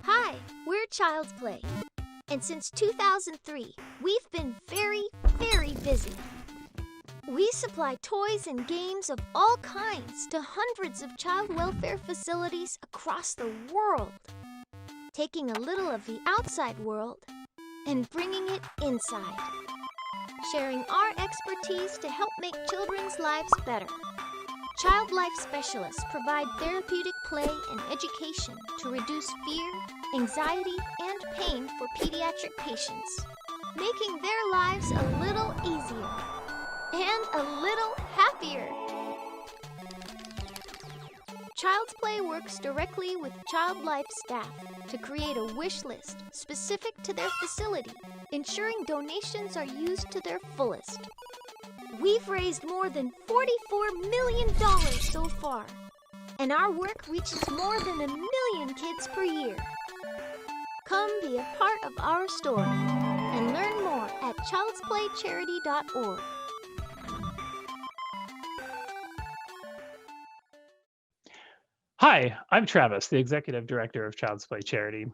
Hi, we're Child's Play. And since 2003, we've been very, very busy. We supply toys and games of all kinds to hundreds of child welfare facilities across the world, taking a little of the outside world and bringing it inside, sharing our expertise to help make children's lives better. Child life specialists provide therapeutic play and education to reduce fear, anxiety, and pain for pediatric patients, making their lives a little easier and a little happier. Child's Play works directly with Child Life staff to create a wish list specific to their facility, ensuring donations are used to their fullest. We've raised more than $44 million so far, and our work reaches more than 1 million kids per year. Come be a part of our story and learn more at childsplaycharity.org. Hi, I'm Travis, the Executive Director of Child's Play Charity.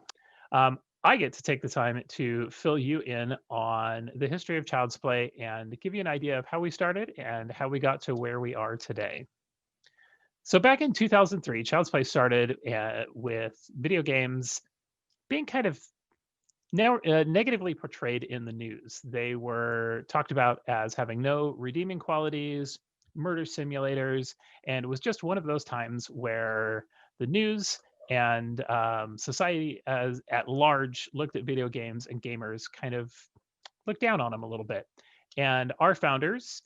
I get to take the time to fill you in on the history of Child's Play and give you an idea of how we started and how we got to where we are today. So back in 2003, Child's Play started with video games being kind of negatively portrayed in the news. They were talked about as having no redeeming qualities, murder simulators, and it was just one of those times where the news and society as at large looked at video games and gamers kind of looked down on them a little bit. And our founders,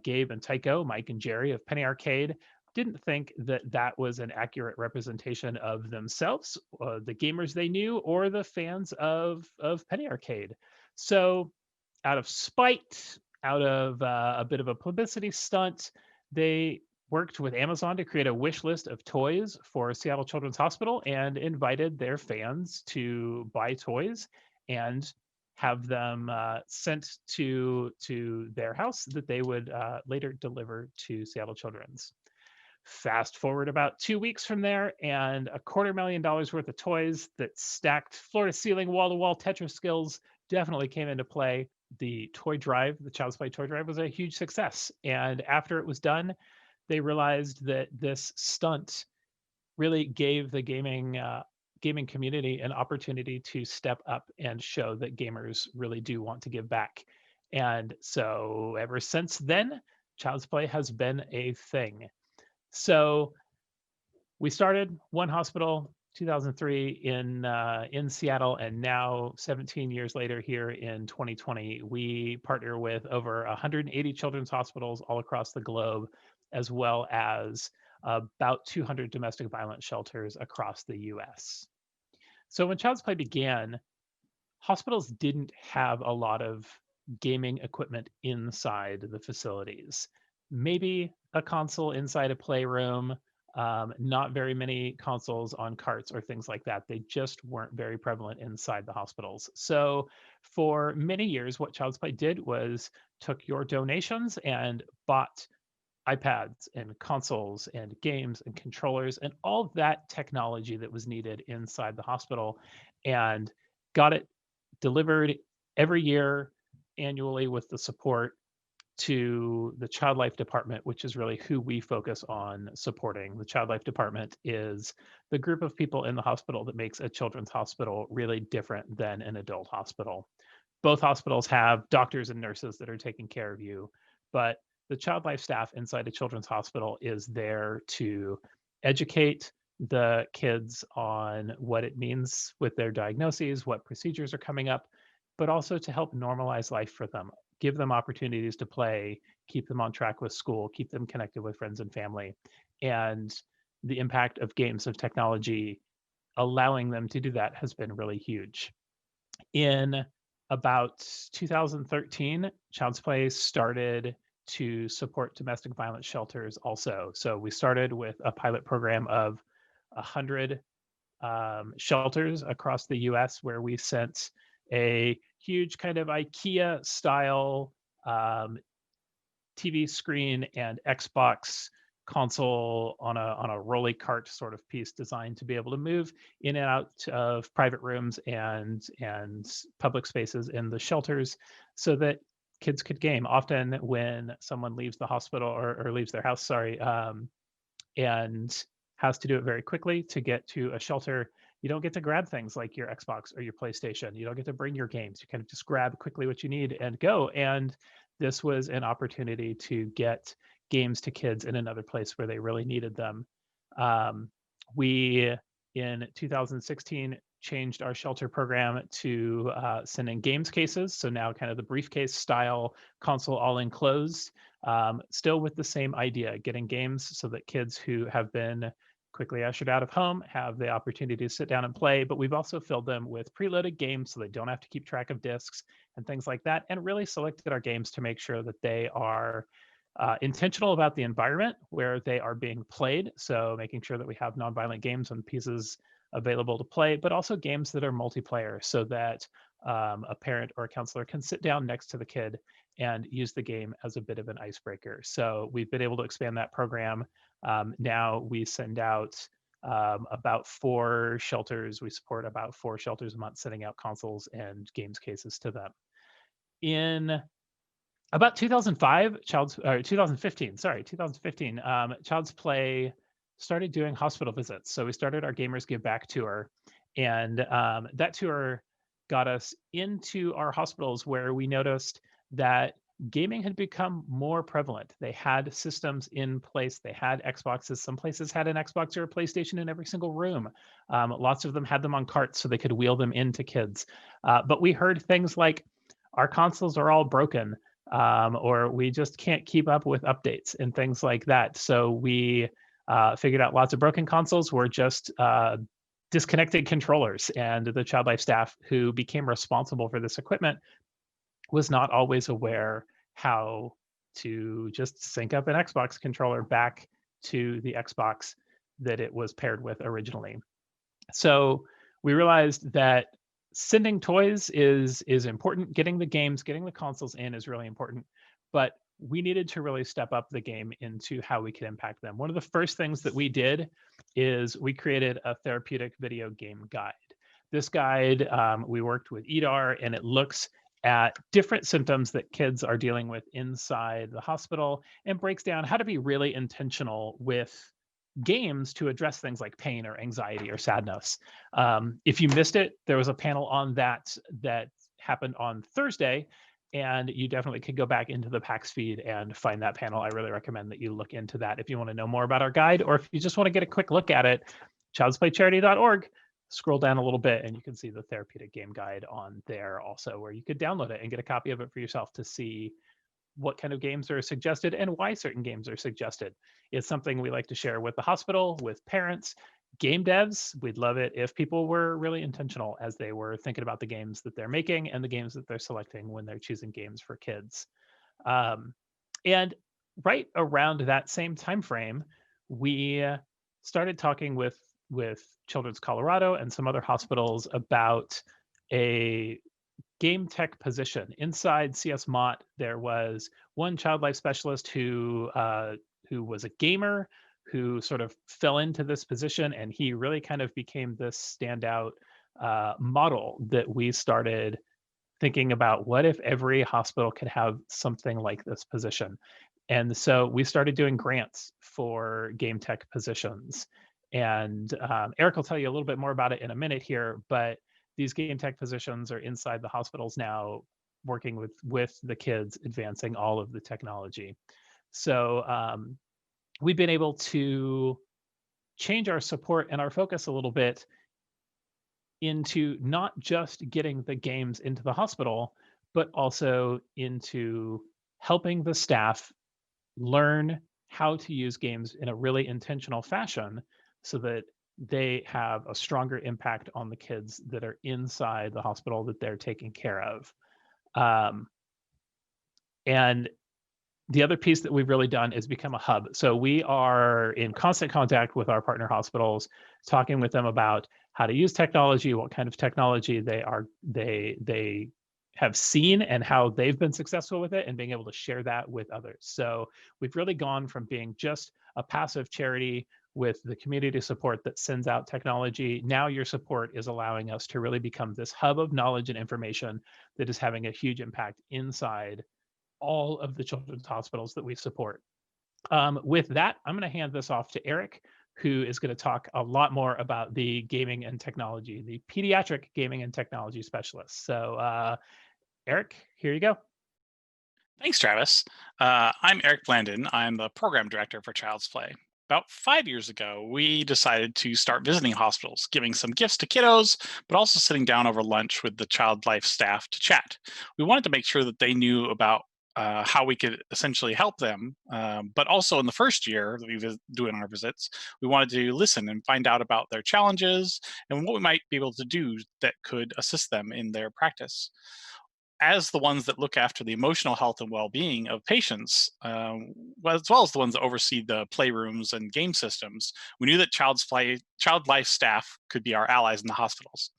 Gabe and Tycho, Mike and Jerry of Penny Arcade, didn't think that that was an accurate representation of themselves, the gamers they knew, or the fans of Penny Arcade. So out of spite, out of a bit of a publicity stunt, they worked with Amazon to create a wish list of toys for Seattle Children's Hospital and invited their fans to buy toys and have them sent to their house that they would later deliver to Seattle Children's. Fast forward about 2 weeks from there, and $250,000 worth of toys that stacked floor to ceiling, wall to wall Tetris skills definitely came into play. The toy drive, the Child's Play toy drive, was a huge success. And after it was done, they realized that this stunt really gave the gaming community an opportunity to step up and show that gamers really do want to give back. And so ever since then, Child's Play has been a thing. So we started one hospital, 2003 in Seattle, and now 17 years later here in 2020, we partner with over 180 children's hospitals all across the globe, as well as about 200 domestic violence shelters across the US. So when Child's Play began, hospitals didn't have a lot of gaming equipment inside the facilities. Maybe a console inside a playroom, not very many consoles on carts or things like that. They just weren't very prevalent inside the hospitals. So for many years, what Child's Play did was took your donations and bought iPads and consoles and games and controllers and all that technology that was needed inside the hospital and got it delivered every year annually with the support to the Child Life Department, which is really who we focus on supporting. The Child Life Department is the group of people in the hospital that makes a children's hospital really different than an adult hospital. Both hospitals have doctors and nurses that are taking care of you, but the Child Life staff inside a children's hospital is there to educate the kids on what it means with their diagnoses, what procedures are coming up, but also to help normalize life for them, give them opportunities to play, keep them on track with school, keep them connected with friends and family. And the impact of games, of technology, allowing them to do that has been really huge. In about 2013, Child's Play started to support domestic violence shelters also. So we started with a pilot program of 100 shelters across the US where we sent a huge kind of IKEA style TV screen and Xbox console on a rolly cart sort of piece designed to be able to move in and out of private rooms and public spaces in the shelters so that kids could game. Often when someone leaves the hospital or leaves their house, and has to do it very quickly to get to a shelter, you don't get to grab things like your Xbox or your PlayStation. You don't get to bring your games. You kind of just grab quickly what you need and go. And this was an opportunity to get games to kids in another place where they really needed them. We, in 2016, changed our shelter program to sending games cases. So now kind of the briefcase style console all enclosed, still with the same idea, getting games so that kids who have been quickly ushered out of home have the opportunity to sit down and play. But we've also filled them with preloaded games so they don't have to keep track of discs and things like that, and really selected our games to make sure that they are intentional about the environment where they are being played. So making sure that we have nonviolent games and pieces available to play, but also games that are multiplayer so that a parent or a counselor can sit down next to the kid and use the game as a bit of an icebreaker. So we've been able to expand that program. Now we send out about 4 shelters. We support about 4 shelters a month, sending out consoles and games cases to them. In about 2015, Child's Play started doing hospital visits. So we started our Gamers Give Back tour, and that tour got us into our hospitals where we noticed that gaming had become more prevalent. They had systems in place. They had Xboxes. Some places had an Xbox or a PlayStation in every single room. Lots of them had them on carts so they could wheel them into kids. But we heard things like, our consoles are all broken, or we just can't keep up with updates and things like that. So we figured out lots of broken consoles were just disconnected controllers, and the Child Life staff who became responsible for this equipment was not always aware how to just sync up an Xbox controller back to the Xbox that it was paired with originally. So we realized that sending toys is important. Getting the games, getting the consoles in is really important, but we needed to really step up the game into how we could impact them. One of the first things that we did is we created a therapeutic video game guide. This guide, we worked with EDAR, and it looks at different symptoms that kids are dealing with inside the hospital and breaks down how to be really intentional with games to address things like pain or anxiety or sadness. If you missed it, there was a panel on that happened on Thursday, and you definitely could go back into the PAX feed and find that panel. I really recommend that you look into that if you want to know more about our guide, or if you just want to get a quick look at it, childsplaycharity.org. Scroll down a little bit and you can see the therapeutic game guide on there also, where you could download it and get a copy of it for yourself to see what kind of games are suggested and why certain games are suggested. It's something we like to share with the hospital, with parents, game devs. We'd love it if people were really intentional as they were thinking about the games that they're making and the games that they're selecting when they're choosing games for kids. And right around that same time frame, we started talking with Children's Colorado and some other hospitals about a game tech position. Inside CS Mott, there was one child life specialist who was a gamer who sort of fell into this position, and he really kind of became this standout model that we started thinking about. What if every hospital could have something like this position? And so we started doing grants for game tech positions. And Erick will tell you a little bit more about it in a minute here, but these game tech positions are inside the hospitals now, working with the kids, advancing all of the technology. So we've been able to change our support and our focus a little bit into not just getting the games into the hospital, but also into helping the staff learn how to use games in a really intentional fashion so that they have a stronger impact on the kids that are inside the hospital that they're taking care of. And the other piece that we've really done is become a hub. So we are in constant contact with our partner hospitals, talking with them about how to use technology, what kind of technology they have seen and how they've been successful with it, and being able to share that with others. So we've really gone from being just a passive charity with the community support that sends out technology. Now your support is allowing us to really become this hub of knowledge and information that is having a huge impact inside all of the children's hospitals that we support. With that, I'm going to hand this off to Erick, who is going to talk a lot more about the gaming and technology, the pediatric gaming and technology specialist. So, Erick, here you go. Thanks, Travis. I'm Erick Blandin. I'm the program director for Child's Play. About 5 years ago, we decided to start visiting hospitals, giving some gifts to kiddos, but also sitting down over lunch with the Child Life staff to chat. We wanted to make sure that they knew about how we could essentially help them. But also in the first year that we doing our visits, we wanted to listen and find out about their challenges and what we might be able to do that could assist them in their practice. As the ones that look after the emotional health and well-being of patients, as well as the ones that oversee the playrooms and game systems, we knew that Child Life staff could be our allies in the hospitals.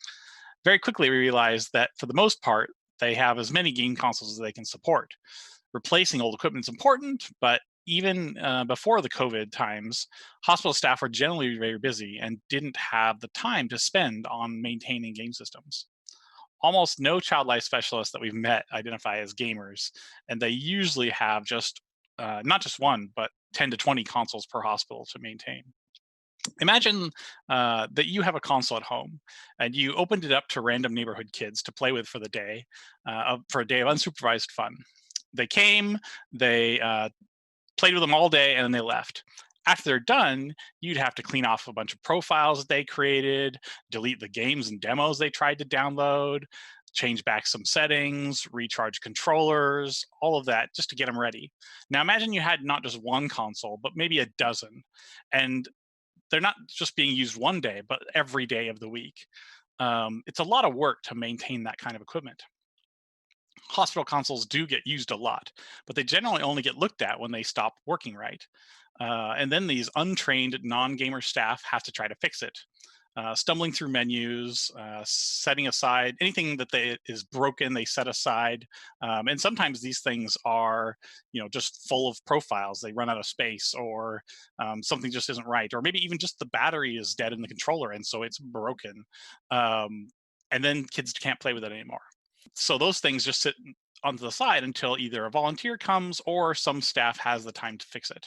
Very quickly, we realized that for the most part, they have as many game consoles as they can support. Replacing old equipment is important, but even before the COVID times, hospital staff were generally very busy and didn't have the time to spend on maintaining game systems. Almost no child life specialists that we've met identify as gamers, and they usually have just not just one, but 10 to 20 consoles per hospital to maintain. Imagine that you have a console at home and you opened it up to random neighborhood kids to play with for the day, for a day of unsupervised fun. They came, they played with them all day, and then they left. After they're done, you'd have to clean off a bunch of profiles that they created, delete the games and demos they tried to download, change back some settings, recharge controllers, all of that just to get them ready. Now imagine you had not just one console, but maybe a dozen. And they're not just being used one day, but every day of the week. It's a lot of work to maintain that kind of equipment. Hospital consoles do get used a lot, but they generally only get looked at when they stop working right. And then these untrained non-gamer staff have to try to fix it. Stumbling through menus, setting aside anything that is broken, they set aside. And sometimes these things are, just full of profiles. They run out of space, or something just isn't right, or maybe even just the battery is dead in the controller, and so it's broken. And then kids can't play with it anymore. So those things just sit on the side until either a volunteer comes or some staff has the time to fix it.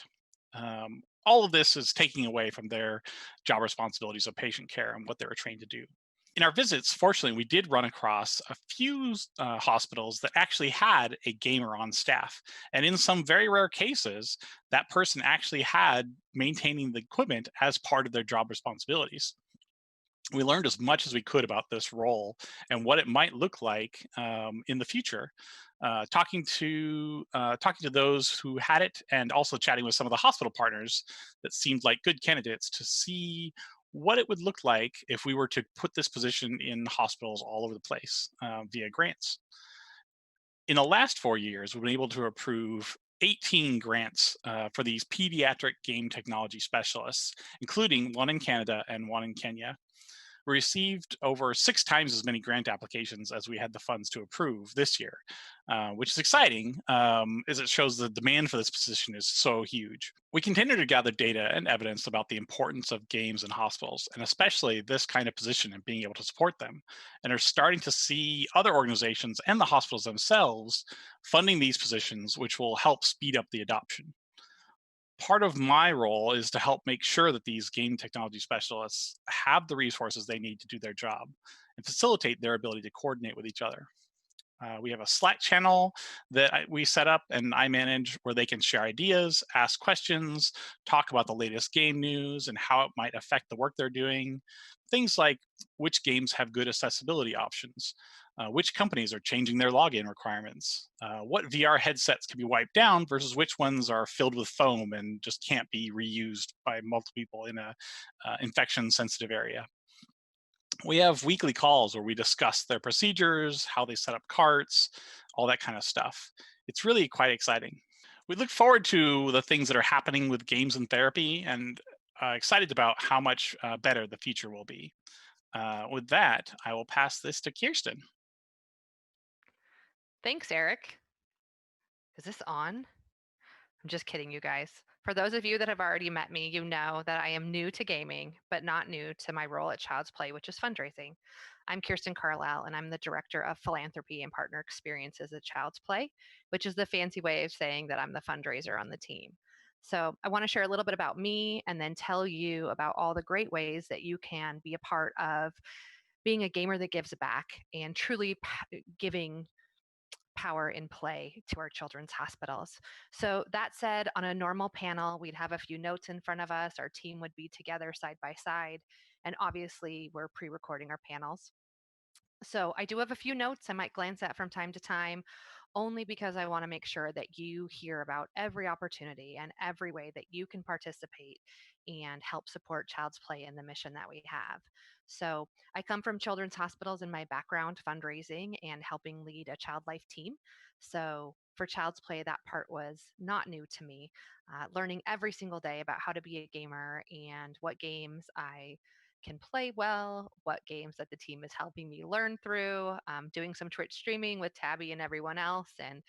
All of this is taking away from their job responsibilities of patient care and what they were trained to do. In our visits, fortunately, we did run across a few hospitals that actually had a gamer on staff. And in some very rare cases, that person actually had maintaining the equipment as part of their job responsibilities. We learned as much as we could about this role and what it might look like in the future. Talking to those who had it, and also chatting with some of the hospital partners that seemed like good candidates to see what it would look like if we were to put this position in hospitals all over the place via grants. In the last 4 years, we've been able to approve 18 grants for these pediatric game technology specialists, including one in Canada and one in Kenya. We received over 6 times as many grant applications as we had the funds to approve this year, which is exciting as it shows the demand for this position is so huge. We continue to gather data and evidence about the importance of games in hospitals, and especially this kind of position and being able to support them, and are starting to see other organizations and the hospitals themselves funding these positions, which will help speed up the adoption. Part of my role is to help make sure that these game technology specialists have the resources they need to do their job and facilitate their ability to coordinate with each other. We have a Slack channel that we set up and I manage, where they can share ideas, ask questions, talk about the latest game news and how it might affect the work they're doing. Things like which games have good accessibility options, which companies are changing their login requirements, what VR headsets can be wiped down versus which ones are filled with foam and just can't be reused by multiple people in a infection sensitive area. We have weekly calls where we discuss their procedures, how they set up carts, all that kind of stuff. It's really quite exciting. We look forward to the things that are happening with games and therapy, and excited about how much better the future will be. With that, I will pass this to Kirsten. Thanks, Erick. Is this on? I'm just kidding, you guys. For those of you that have already met me, you know that I am new to gaming, but not new to my role at Child's Play, which is fundraising. I'm Kirsten Carlile, and I'm the Director of Philanthropy and Partner Experiences at Child's Play, which is the fancy way of saying that I'm the fundraiser on the team. So I want to share a little bit about me and then tell you about all the great ways that you can be a part of being a gamer that gives back and truly giving power in play to our children's hospitals. So, that said, on a normal panel, we'd have a few notes in front of us. Our team would be together side by side. And obviously, we're pre recording our panels. So, I do have a few notes I might glance at from time to time, only because I want to make sure that you hear about every opportunity and every way that you can participate and help support Child's Play in the mission that we have. So, I come from children's hospitals in my background, fundraising and helping lead a child life team. So, for Child's Play, that part was not new to me. Learning every single day about how to be a gamer and what games I can play well, what games that the team is helping me learn through, doing some Twitch streaming with Tabby and everyone else. And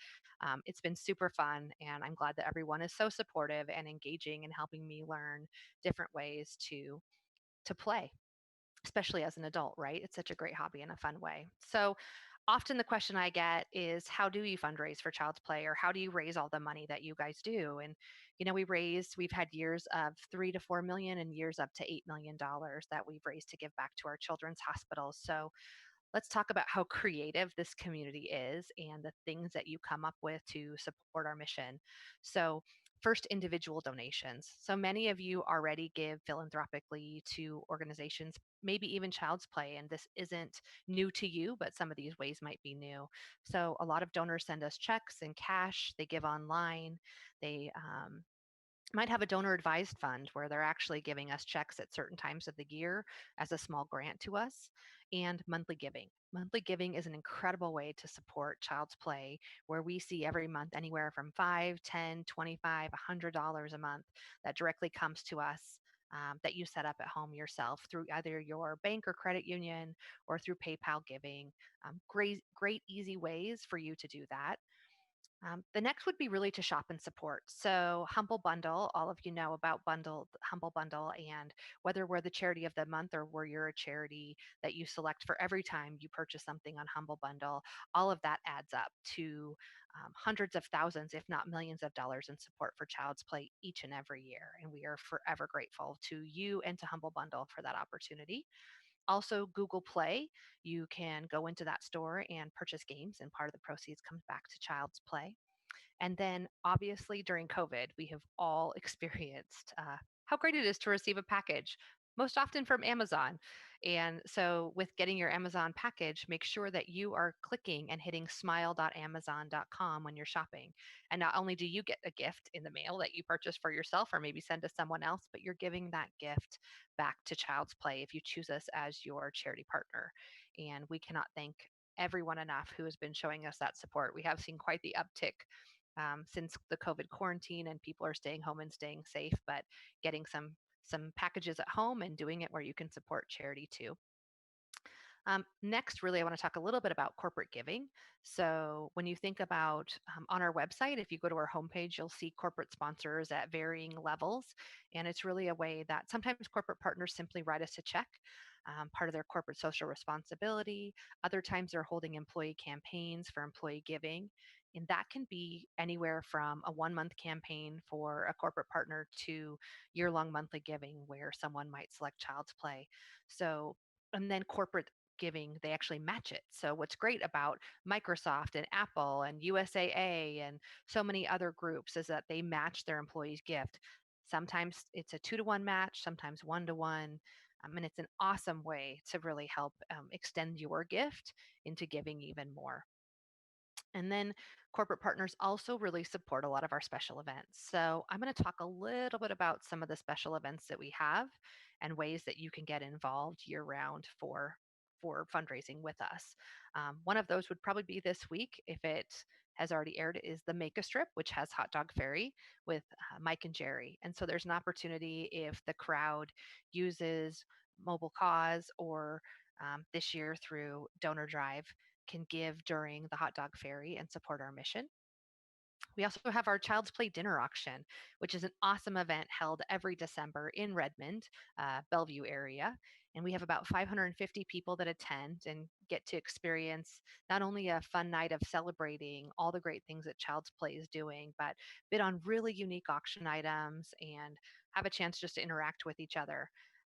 it's been super fun. And I'm glad that everyone is so supportive and engaging and helping me learn different ways to play, especially as an adult, right? It's such a great hobby in a fun way. So often the question I get is, how do you fundraise for Child's Play, or how do you raise all the money that you guys do? And we've had years of 3 to 4 million and years up to $8 million that we've raised to give back to our children's hospitals. So let's talk about how creative this community is and the things that you come up with to support our mission. So, first, individual donations. So many of you already give philanthropically to organizations, maybe even Child's Play, and this isn't new to you, but some of these ways might be new. So, a lot of donors send us checks and cash, they give online, they might have a donor advised fund where they're actually giving us checks at certain times of the year as a small grant to us, and monthly giving. Monthly giving is an incredible way to support Child's Play, where we see every month anywhere from 5, 10, 25, $100 a month that directly comes to us. That you set up at home yourself through either your bank or credit union or through PayPal giving. Great, easy ways for you to do that. The next would be really to shop and support. So, Humble Bundle, all of you know about Humble Bundle, and whether we're the charity of the month or you're a charity that you select for every time you purchase something on Humble Bundle, all of that adds up to hundreds of thousands, if not millions of dollars in support for Child's Play each and every year. And we are forever grateful to you and to Humble Bundle for that opportunity. Also, Google Play, you can go into that store and purchase games, and part of the proceeds comes back to Child's Play. And then, obviously, during COVID, we have all experienced how great it is to receive a package, most often from Amazon. And so, with getting your Amazon package, make sure that you are clicking and hitting smile.amazon.com when you're shopping. And not only do you get a gift in the mail that you purchase for yourself or maybe send to someone else, but you're giving that gift back to Child's Play if you choose us as your charity partner. And we cannot thank everyone enough who has been showing us that support. We have seen quite the uptick since the COVID quarantine, and people are staying home and staying safe, but getting some packages at home and doing it where you can support charity too. Next, really, I want to talk a little bit about corporate giving. So, when you think about on our website, if you go to our homepage, you'll see corporate sponsors at varying levels. And it's really a way that sometimes corporate partners simply write us a check, part of their corporate social responsibility. Other times, they're holding employee campaigns for employee giving. And that can be anywhere from a 1 month campaign for a corporate partner to year-long monthly giving where someone might select Child's Play. So, and then corporate giving, they actually match it. So what's great about Microsoft and Apple and USAA and so many other groups is that they match their employees' gift. Sometimes it's a 2-to-1 match, sometimes 1-to-1. And it's an awesome way to really help extend your gift into giving even more. And then corporate partners also really support a lot of our special events. So I'm going to talk a little bit about some of the special events that we have and ways that you can get involved year round for fundraising with us. One of those would probably be this week, if it has already aired, is the Make a Strip, which has Hot Dog Fairy with Mike and Jerry. And so there's an opportunity if the crowd uses Mobile Cause or this year through Donor Drive can give during the Hot Dog Fairy and support our mission. We also have our Child's Play Dinner Auction, which is an awesome event held every December in Redmond, Bellevue area. And we have about 550 people that attend and get to experience not only a fun night of celebrating all the great things that Child's Play is doing, but bid on really unique auction items and have a chance just to interact with each other.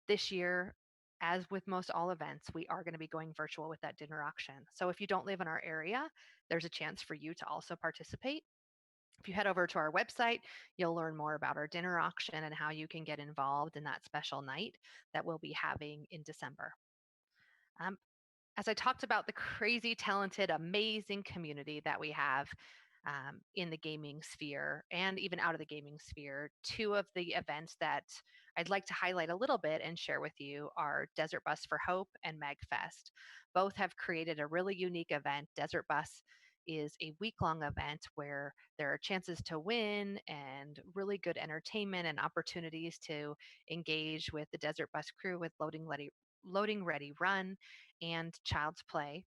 This year, as with most all events, we are going to be going virtual with that dinner auction. So if you don't live in our area, there's a chance for you to also participate. If you head over to our website, you'll learn more about our dinner auction and how you can get involved in that special night that we'll be having in December. Um, as I talked about the crazy, talented, amazing community that we have in the gaming sphere and even out of the gaming sphere, two of the events that I'd like to highlight a little bit and share with you are Desert Bus for Hope and Magfest. Both have created a really unique event. Desert Bus is a week-long event where there are chances to win and really good entertainment and opportunities to engage with the Desert Bus crew with Loading Ready Run and Child's Play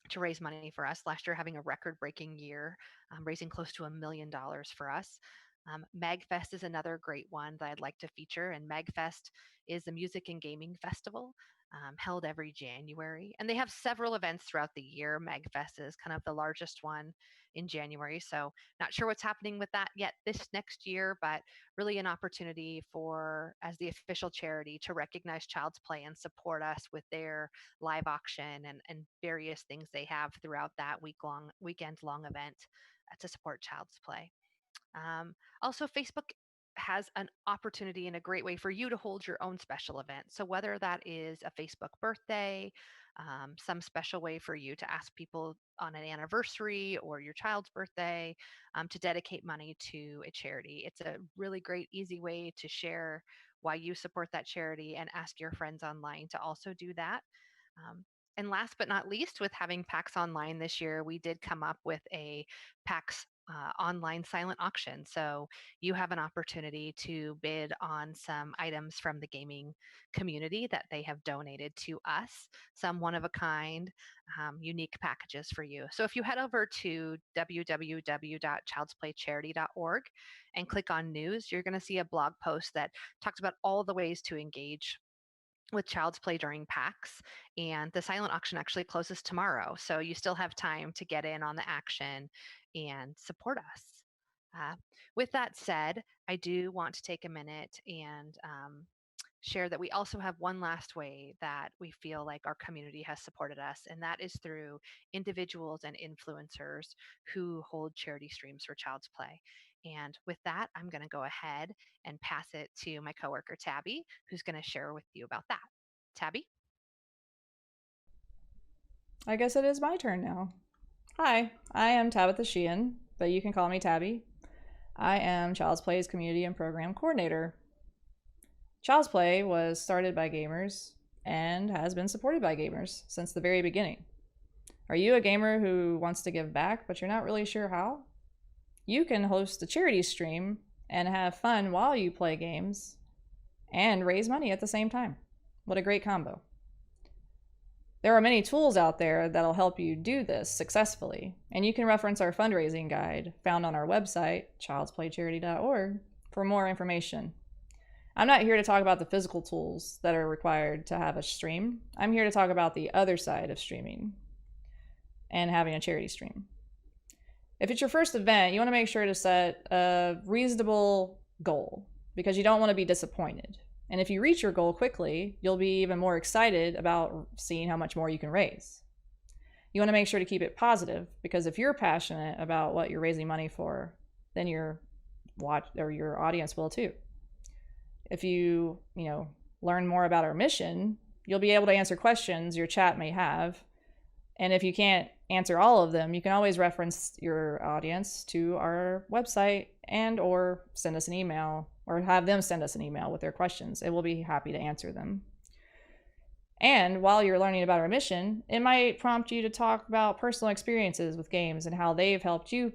to raise money for us. Last year, having a record breaking year, raising close to $1 million for us. Magfest is another great one that I'd like to feature. And Magfest is a music and gaming festival held every January. And they have several events throughout the year. Magfest is kind of the largest one in January. So, not sure what's happening with that yet this next year, but really an opportunity for, as the official charity, to recognize Child's Play and support us with their live auction and various things they have throughout that weekend long event to support Child's Play. Also, Facebook has an opportunity and a great way for you to hold your own special event. So, whether that is a Facebook birthday, some special way for you to ask people on an anniversary or your child's birthday to dedicate money to a charity, it's a really great, easy way to share why you support that charity and ask your friends online to also do that. And last but not least, with having PAX Online this year, we did come up with a PAX online silent auction. So you have an opportunity to bid on some items from the gaming community that they have donated to us, some one of a kind, unique packages for you. So if you head over to www.childsplaycharity.org and click on news, you're going to see a blog post that talks about all the ways to engage with Child's Play during PAX. And the silent auction actually closes tomorrow. So you still have time to get in on the action and support us. With that said, I do want to take a minute and share that we also have one last way that we feel like our community has supported us, and that is through individuals and influencers who hold charity streams for Child's Play. And with that, I'm going to go ahead and pass it to my coworker, Tabby, who's going to share with you about that. Tabby? I guess it is my turn now. Hi, I am Tabitha Sheehan, but you can call me Tabby. I am Child's Play's Community and Program Coordinator. Child's Play was started by gamers and has been supported by gamers since the very beginning. Are you a gamer who wants to give back, but you're not really sure how? You can host a charity stream and have fun while you play games and raise money at the same time. What a great combo. There are many tools out there that'll help you do this successfully, and you can reference our fundraising guide found on our website, childsplaycharity.org, for more information. I'm not here to talk about the physical tools that are required to have a stream. I'm here to talk about the other side of streaming and having a charity stream. If it's your first event, you want to make sure to set a reasonable goal because you don't want to be disappointed. And if you reach your goal quickly, you'll be even more excited about seeing how much more you can raise. You want to make sure to keep it positive because if you're passionate about what you're raising money for, then your audience will too. If you learn more about our mission, you'll be able to answer questions your chat may have. And if you can't answer all of them, you can always reference your audience to our website and or send us an email or have them send us an email with their questions, and we'll be happy to answer them. And while you're learning about our mission, it might prompt you to talk about personal experiences with games and how they've helped you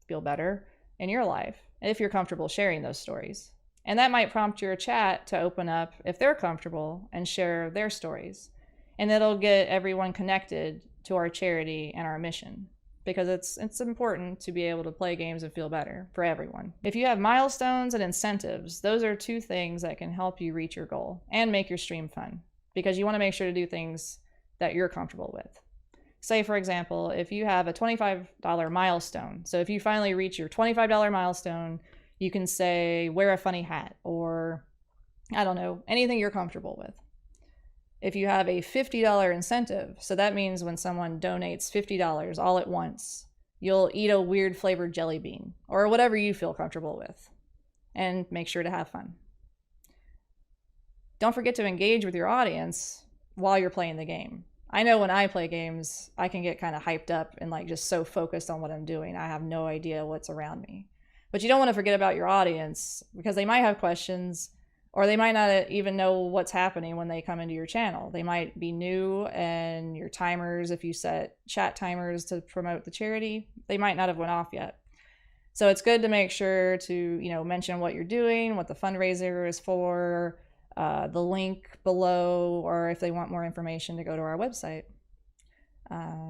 feel better in your life, if you're comfortable sharing those stories. And that might prompt your chat to open up if they're comfortable and share their stories. And that'll get everyone connected to our charity and our mission. because it's important to be able to play games and feel better for everyone. If you have milestones and incentives, those are two things that can help you reach your goal and make your stream fun, because you want to make sure to do things that you're comfortable with. Say, for example, if you have a $25 milestone, so if you finally reach your $25 milestone, you can say, wear a funny hat, or I don't know, anything you're comfortable with. If you have a $50 incentive, so that means when someone donates $50 all at once, you'll eat a weird flavored jelly bean or whatever you feel comfortable with, and make sure to have fun. Don't forget to engage with your audience while you're playing the game. I know when I play games, I can get kind of hyped up and like just so focused on what I'm doing, I have no idea what's around me. But you don't want to forget about your audience, because they might have questions, or they might not even know what's happening when they come into your channel. They might be new, and your timers, if you set chat timers to promote the charity, they might not have went off yet. So it's good to make sure to, mention what you're doing, what the fundraiser is for, the link below, or if they want more information, to go to our website.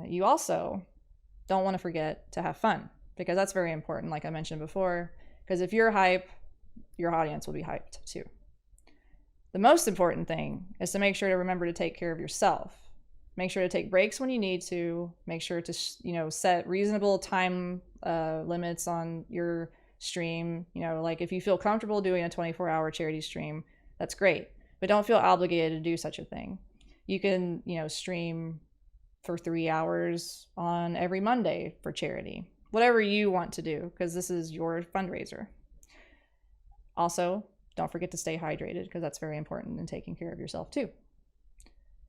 You also don't want to forget to have fun, because that's very important, like I mentioned before, because if you're hype, your audience will be hyped too. The most important thing is to make sure to remember to take care of yourself. Make sure to take breaks when you need to. Make sure to, set reasonable time limits on your stream. Like if you feel comfortable doing a 24-hour charity stream, that's great. But don't feel obligated to do such a thing. You can, stream for 3 hours on every Monday for charity. Whatever you want to do, because this is your fundraiser. Also, don't forget to stay hydrated, because that's very important in taking care of yourself too.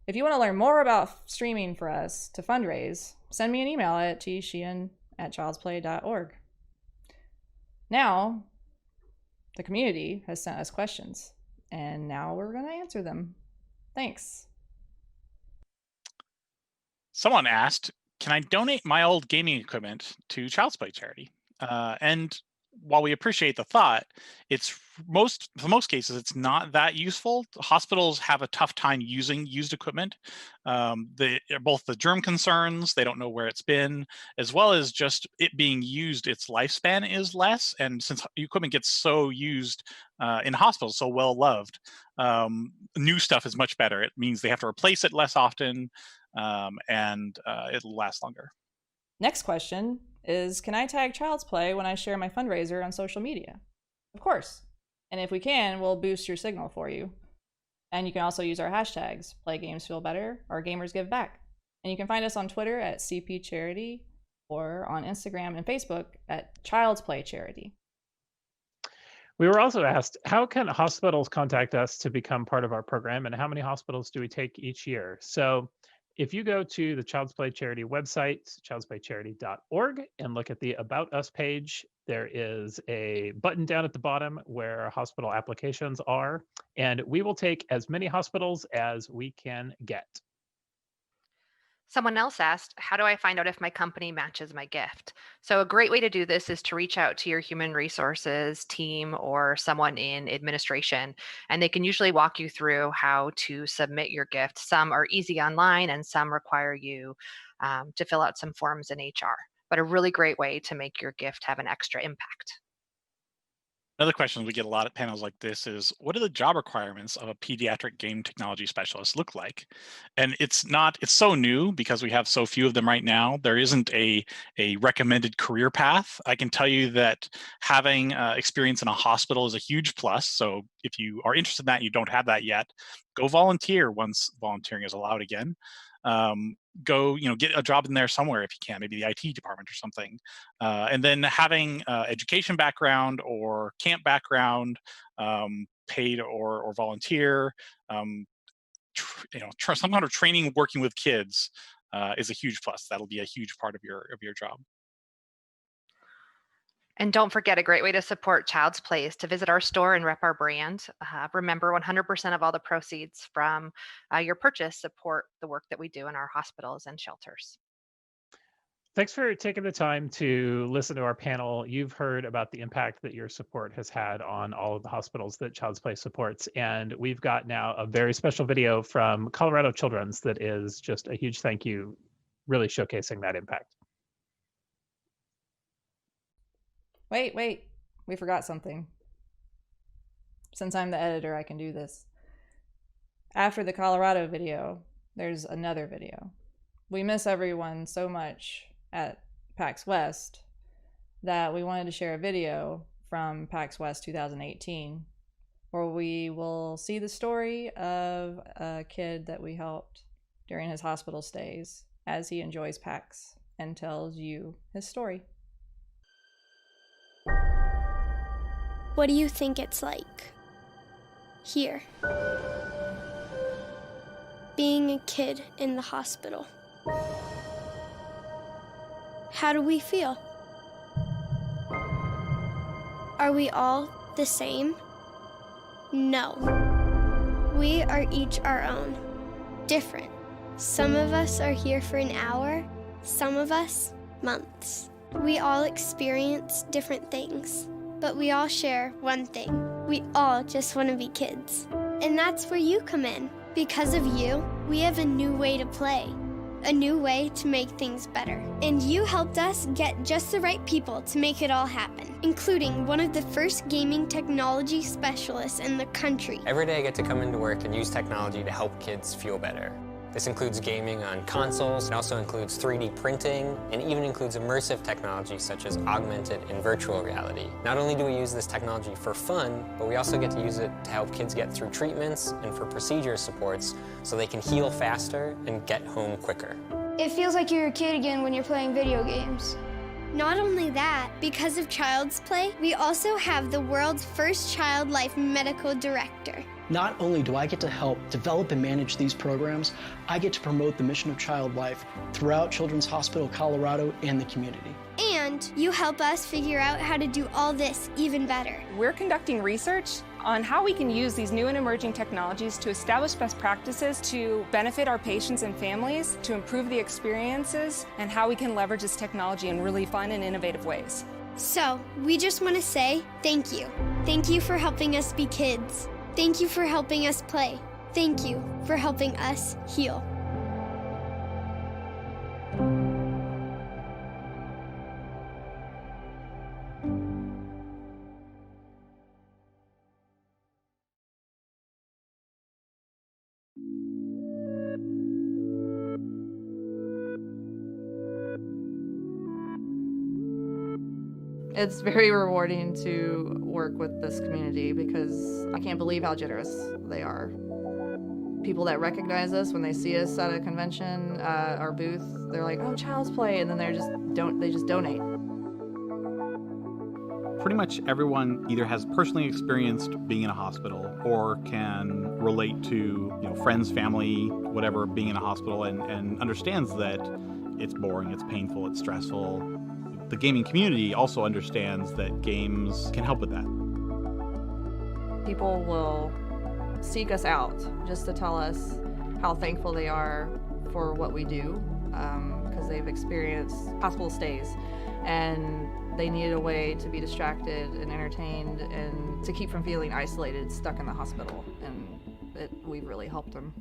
If you want to learn more about streaming for us to fundraise, send me an email at tsheehan@childsplay.org. Now, the community has sent us questions, and now we're going to answer them. Thanks. Someone asked, can I donate my old gaming equipment to Child's Play charity? And while we appreciate the thought, for most cases, it's not that useful. Hospitals have a tough time using used equipment. Both the germ concerns, they don't know where it's been, as well as just it being used, its lifespan is less. And since equipment gets so used in hospitals, so well loved, new stuff is much better. It means they have to replace it less often, and it'll last longer. Next question is, can I tag Child's Play when I share my fundraiser on social media? Of course. And if we can, we'll boost your signal for you. And you can also use our hashtags, Play Games Feel Better, or Gamers Give Back. And you can find us on Twitter at CP Charity, or on Instagram and Facebook at Child's Play Charity. We were also asked, how can hospitals contact us to become part of our program, and how many hospitals do we take each year? So if you go to the Child's Play Charity website, childsplaycharity.org, and look at the About Us page, there is a button down at the bottom where hospital applications are, and we will take as many hospitals as we can get. Someone else asked, how do I find out if my company matches my gift? So a great way to do this is to reach out to your human resources team or someone in administration, and they can usually walk you through how to submit your gift. Some are easy online, and some require you to fill out some forms in HR, but a really great way to make your gift have an extra impact. Another question we get a lot at panels like this is, what do the job requirements of a pediatric game technology specialist look like? And it's so new because we have so few of them right now. There isn't a recommended career path. I can tell you that having experience in a hospital is a huge plus. So if you are interested in that and you don't have that yet, go volunteer once volunteering is allowed again. Go, get a job in there somewhere if you can, maybe the IT department or something. And then having education background or camp background, paid or volunteer, some kind of training working with kids is a huge plus. That'll be a huge part of your job. And don't forget, a great way to support Child's Play is to visit our store and rep our brand. Remember, 100% of all the proceeds from your purchase support the work that we do in our hospitals and shelters. Thanks for taking the time to listen to our panel. You've heard about the impact that your support has had on all of the hospitals that Child's Play supports. And we've got now a very special video from Colorado Children's that is just a huge thank you, really showcasing that impact. Wait, we forgot something. Since I'm the editor, I can do this. After the Colorado video, there's another video. We miss everyone so much at PAX West that we wanted to share a video from PAX West 2018 where we will see the story of a kid that we helped during his hospital stays as he enjoys PAX and tells you his story. What do you think it's like here, being a kid in the hospital? How do we feel? Are we all the same? No. We are each our own, different. Some of us are here for an hour, some of us months. We all experience different things, but we all share one thing. We all just want to be kids. And that's where you come in. Because of you, we have a new way to play, a new way to make things better. And you helped us get just the right people to make it all happen, including one of the first gaming technology specialists in the country. Every day I get to come into work and use technology to help kids feel better. This includes gaming on consoles, it also includes 3D printing, and even includes immersive technology such as augmented and virtual reality. Not only do we use this technology for fun, but we also get to use it to help kids get through treatments and for procedure supports so they can heal faster and get home quicker. It feels like you're a kid again when you're playing video games. Not only that, because of Child's Play, we also have the world's first child life medical director. Not only do I get to help develop and manage these programs, I get to promote the mission of child life throughout Children's Hospital Colorado and the community. And you help us figure out how to do all this even better. We're conducting research on how we can use these new and emerging technologies to establish best practices to benefit our patients and families, to improve the experiences, and how we can leverage this technology in really fun and innovative ways. So, we just want to say thank you. Thank you for helping us be kids. Thank you for helping us play. Thank you for helping us heal. It's very rewarding to work with this community because I can't believe how generous they are. People that recognize us when they see us at a convention, our booth, they're like, "Oh, Child's Play," and then they just donate. Pretty much everyone either has personally experienced being in a hospital or can relate to, friends, family, whatever, being in a hospital and understands that it's boring, it's painful, it's stressful. The gaming community also understands that games can help with that. People will seek us out just to tell us how thankful they are for what we do, because they've experienced hospital stays and they needed a way to be distracted and entertained and to keep from feeling isolated, stuck in the hospital, and we've really helped them.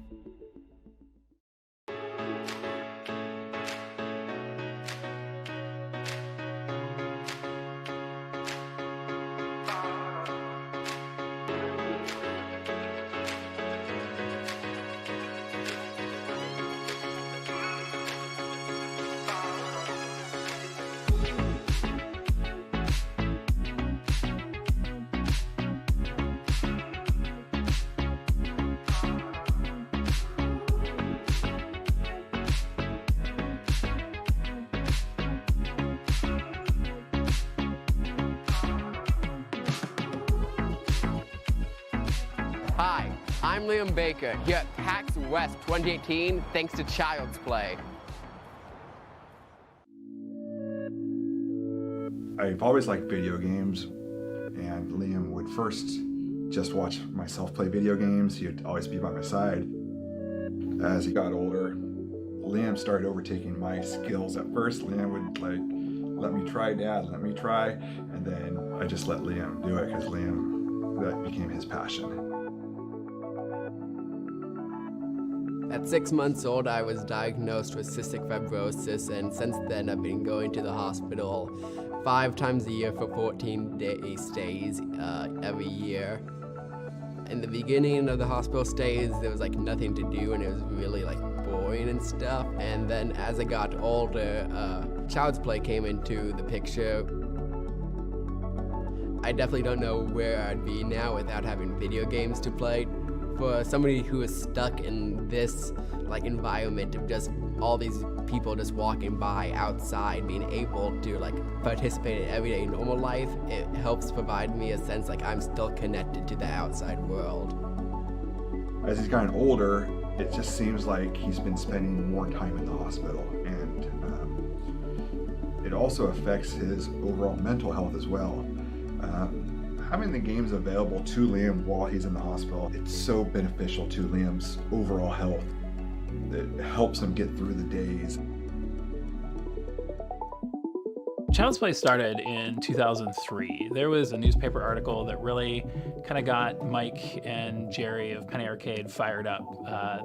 Hi, I'm Liam Baker here at PAX West 2018 thanks to Child's Play. I've always liked video games, and Liam would first just watch myself play video games. He'd always be by my side. As he got older, Liam started overtaking my skills. At first, Liam would let me try, Dad, let me try, and then I just let Liam do it because that became his passion. At 6 months old, I was diagnosed with cystic fibrosis, and since then I've been going to the hospital 5 times a year for 14-day stays every year. In the beginning of the hospital stays, there was like nothing to do, and it was really like boring and stuff. And then as I got older, Child's Play came into the picture. I definitely don't know where I'd be now without having video games to play. For somebody who is stuck in this like environment of just all these people just walking by outside, being able to like participate in everyday normal life, it helps provide me a sense like I'm still connected to the outside world. As he's gotten older, it just seems like he's been spending more time in the hospital, and it also affects his overall mental health as well. Having the games available to Liam while he's in the hospital, it's so beneficial to Liam's overall health. It helps him get through the days. Child's Play started in 2003. There was a newspaper article that really kind of got Mike and Jerry of Penny Arcade fired up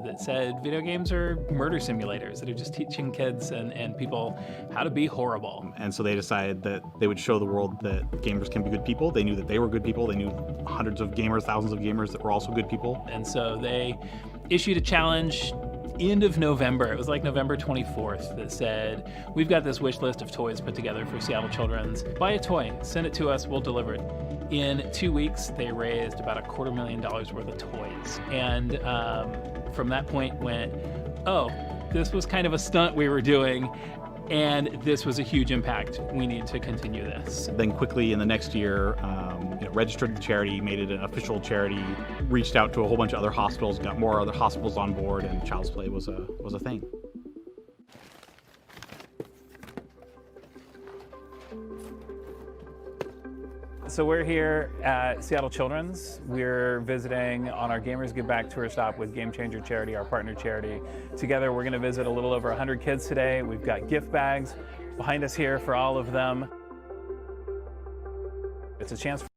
that said video games are murder simulators that are just teaching kids and people how to be horrible. And so they decided that they would show the world that gamers can be good people. They knew that they were good people. They knew hundreds of gamers, thousands of gamers that were also good people. And so they issued a challenge end of November. It was like November 24th that said, we've got this wish list of toys put together for Seattle Children's. Buy a toy, send it to us, we'll deliver it. In 2 weeks, they raised about $250,000 worth of toys. And from that point went, oh, this was kind of a stunt we were doing, and this was a huge impact. We need to continue this. Then quickly in the next year, registered the charity, made it an official charity, reached out to a whole bunch of other hospitals, got more other hospitals on board, and Child's Play was a thing. So we're here at Seattle Children's. We're visiting on our Gamers Give Back tour stop with Game Changer Charity, our partner charity. Together, we're going to visit a little over 100 kids today. We've got gift bags behind us here for all of them. It's a chance for